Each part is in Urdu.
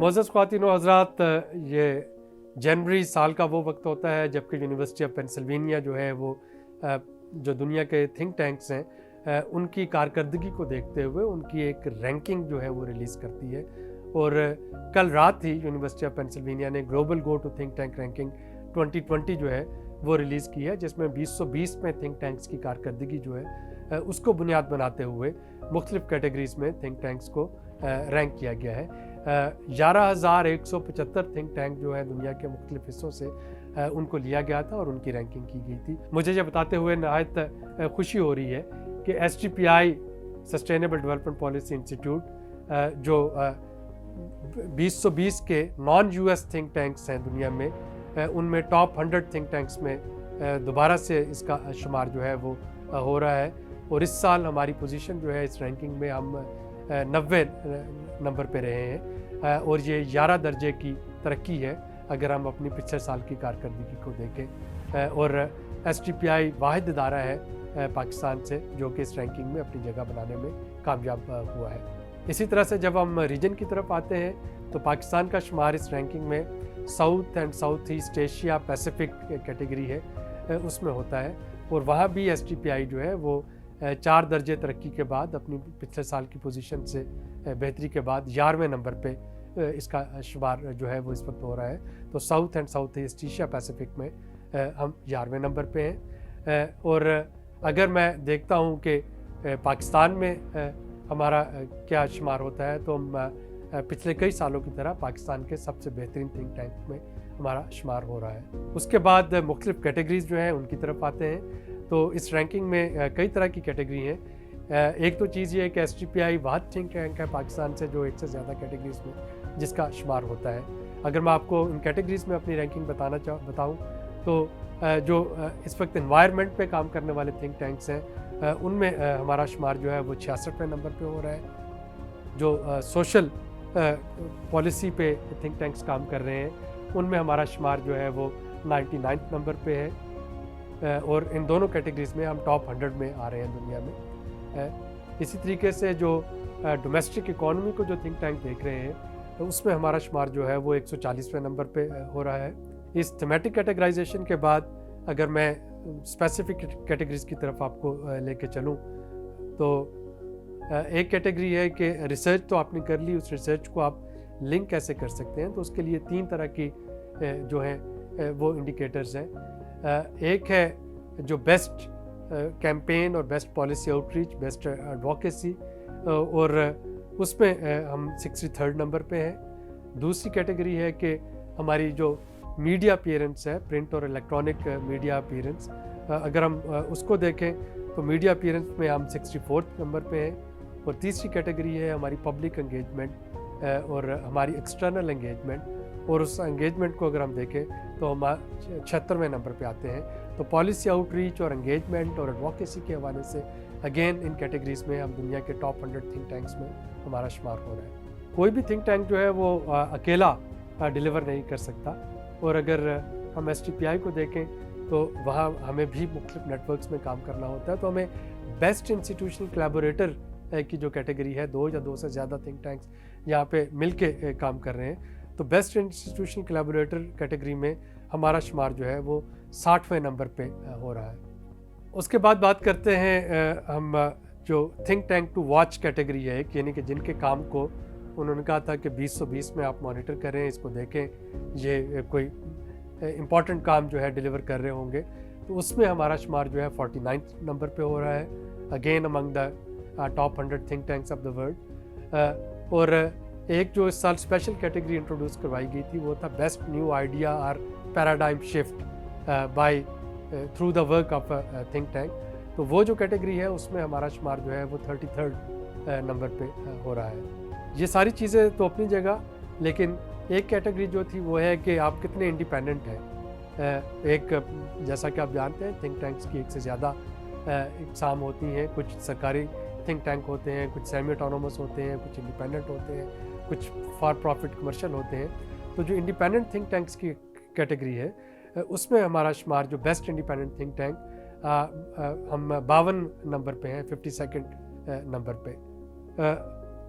معزز خواتین و حضرات، یہ جنوری سال کا وہ وقت ہوتا ہے جب کہ یونیورسٹی آف پینسلوینیا جو ہے وہ جو دنیا کے تھنک ٹینکس ہیں ان کی کارکردگی کو دیکھتے ہوئے ان کی ایک رینکنگ جو ہے وہ ریلیز کرتی ہے. اور کل رات ہی یونیورسٹی آف پینسلوینیا نے global go to think tank ranking 2020 جو ہے وہ ریلیز کی ہے، جس میں 2020 میں تھنک ٹینکس کی کارکردگی جو ہے اس کو بنیاد بناتے ہوئے مختلف کیٹیگریز میں تھنک ٹینکس کو رینک کیا گیا ہے. 11,175 تھنک ٹینک جو ہے دنیا کے مختلف حصوں سے ان کو لیا گیا تھا اور ان کی رینکنگ کی گئی تھی. مجھے یہ بتاتے ہوئے نہایت خوشی ہو رہی ہے کہ STPI sustainable development policy institute جو 2020 کے نان US تھنک ٹینکس ہیں دنیا میں، ان میں ٹاپ 100 تھنک ٹینکس میں دوبارہ سے اس کا شمار جو ہے وہ ہو رہا ہے. اور اس سال ہماری پوزیشن جو ہے اس رینکنگ میں ہم 90 نمبر پہ رہے ہیں، اور یہ 11 درجے کی ترقی ہے اگر ہم اپنی پچھلے سال کی کارکردگی کو دیکھیں. اور STPI واحد ادارہ ہے پاکستان سے جو کہ اس رینکنگ میں اپنی جگہ بنانے میں کامیاب ہوا ہے. اسی طرح سے جب ہم ریجن کی طرف آتے ہیں تو پاکستان کا شمار اس رینکنگ میں South and South East Asia Pacific category ہے اس میں ہوتا ہے. اور وہاں بھی STPI جو ہے وہ 4 درجے ترقی کے بعد اپنی پچھلے سال کی پوزیشن سے بہتری کے بعد 11ویں نمبر پہ اس کا شمار جو ہے وہ اس وقت ہو رہا ہے. تو South and South East Asia Pacific میں ہم 11ویں نمبر پہ ہیں. اور اگر میں دیکھتا ہوں کہ پاکستان میں ہمارا کیا شمار ہوتا ہے تو ہم پچھلے کئی سالوں کی طرح پاکستان کے سب سے بہترین تھنک ٹینک میں ہمارا شمار ہو رہا ہے. اس کے بعد مختلف کیٹیگریز جو ہیں ان کی طرف آتے ہیں. تو اس رینکنگ میں کئی طرح کی کیٹیگری ہیں. ایک تو چیز یہ ہے کہ STPI واحد تھنک ٹینک ہے پاکستان سے جو ایک سے زیادہ کیٹیگریز میں جس کا شمار ہوتا ہے. اگر میں آپ کو ان کیٹیگریز میں اپنی رینکنگ بتاؤں تو جو اس وقت انوائرمنٹ پہ کام کرنے والے تھنک ٹینکس ہیں ان میں ہمارا شمار جو ہے وہ 66ویں نمبر پہ ہو رہا ہے. جو سوشل پالیسی پہ تھنک ٹینکس کام کر رہے ہیں ان میں ہمارا شمار جو ہے وہ 99 نمبر پہ ہے. اور ان دونوں کیٹیگریز میں ہم ٹاپ 100 میں آ رہے ہیں دنیا میں. اسی طریقے سے جو ڈومیسٹک اکانومی کو جو تھنک ٹینک دیکھ رہے ہیں اس میں ہمارا شمار جو ہے وہ 140ویں نمبر پہ ہو رہا ہے. اس تھیمیٹک کیٹیگرائزیشن کے بعد اگر میں اسپیسیفک کیٹیگریز کی طرف آپ کو لے کے چلوں تو ایک کیٹیگری ہے کہ ریسرچ تو آپ نے کر لی، اس ریسرچ کو آپ لنک کیسے کر سکتے ہیں. تو اس کے لیے 3 طرح کی جو ہیں وہ انڈیکیٹرز ہیں. ایک ہے جو بیسٹ کیمپین اور best policy out reach, best advocacy, اور اس میں ہم 63rd نمبر پہ ہیں. دوسری کیٹیگری ہے کہ ہماری جو میڈیا اپیئرنس ہے، پرنٹ اور الیکٹرانک میڈیا اپیئرنس، اگر ہم اس کو دیکھیں تو میڈیا اپیئرنس میں ہم 64 نمبر پہ ہیں. اور تیسری کیٹیگری ہے ہماری پبلک انگیجمنٹ اور ہماری ایکسٹرنل انگیجمنٹ، اور اس انگیجمنٹ کو اگر ہم دیکھیں تو ہم 76ویں نمبر پہ آتے ہیں. تو پالیسی آؤٹ ریچ اور انگیجمنٹ اور ایڈوکیسی کے حوالے سے اگین ان کیٹیگریز میں ہم دنیا کے ٹاپ 100 تھنک ٹینکس میں ہمارا شمار ہو رہا ہے. کوئی بھی تھنک ٹینک جو ہے وہ اکیلا ڈیلیور نہیں کر سکتا. اور اگر ہم STPI کو دیکھیں تو وہاں ہمیں بھی مختلف نیٹ ورکس میں کام کرنا ہوتا ہے. تو ہمیں بیسٹ انسٹیٹیوشنل کلیبوریٹر کی جو کیٹیگری ہے، 2 یا 2 سے زیادہ تھنک ٹینکس یہاں پہ مل کے کام کر رہے ہیں، تو بیسٹ انسٹیٹیوشنل کلیبوریٹر کیٹیگری میں ہمارا شمار جو ہے وہ 60ویں نمبر پہ ہو رہا ہے. اس کے بعد بات کرتے ہیں ہم جو think tank to watch category ہے، یعنی کہ جن کے کام کو انہوں نے کہا تھا کہ 2020 میں آپ مانیٹر کریں، اس کو دیکھیں، یہ کوئی امپورٹنٹ کام جو ہے ڈیلیور کر رہے ہوں گے. تو اس میں ہمارا شمار جو ہے 49 نمبر پہ ہو رہا ہے، again Umang the top 100 think tanks of the world. اور ایک جو اس سال اسپیشل کیٹیگری انٹروڈیوس کروائی گئی تھی وہ تھا بیسٹ نیو آئیڈیا اور paradigm shift by through the work of think tank. تو وہ جو کیٹیگری ہے اس میں ہمارا شمار جو ہے وہ 33rd نمبر پہ ہو رہا ہے. یہ ساری چیزیں تو اپنی جگہ، لیکن ایک کیٹیگری جو تھی وہ ہے کہ آپ کتنے انڈیپینڈنٹ ہیں. ایک جیسا کہ آپ جانتے ہیں تھنک ٹینکس کی ایک سے زیادہ اقسام ہوتی ہیں. کچھ سرکاری تھنک ٹینک ہوتے ہیں، کچھ سیمی اٹونومس ہوتے ہیں، کچھ انڈیپینڈنٹ ہوتے ہیں، کچھ فار پروفٹ کمرشل ہوتے ہیں. تو جو انڈیپینڈنٹ تھنک ٹینکس کی کیٹیگری ہے اس میں ہمارا شمار جو بیسٹ انڈیپینڈنٹ تھنک ٹینک ہم 52 نمبر پہ ہیں، 52nd نمبر پہ.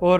اور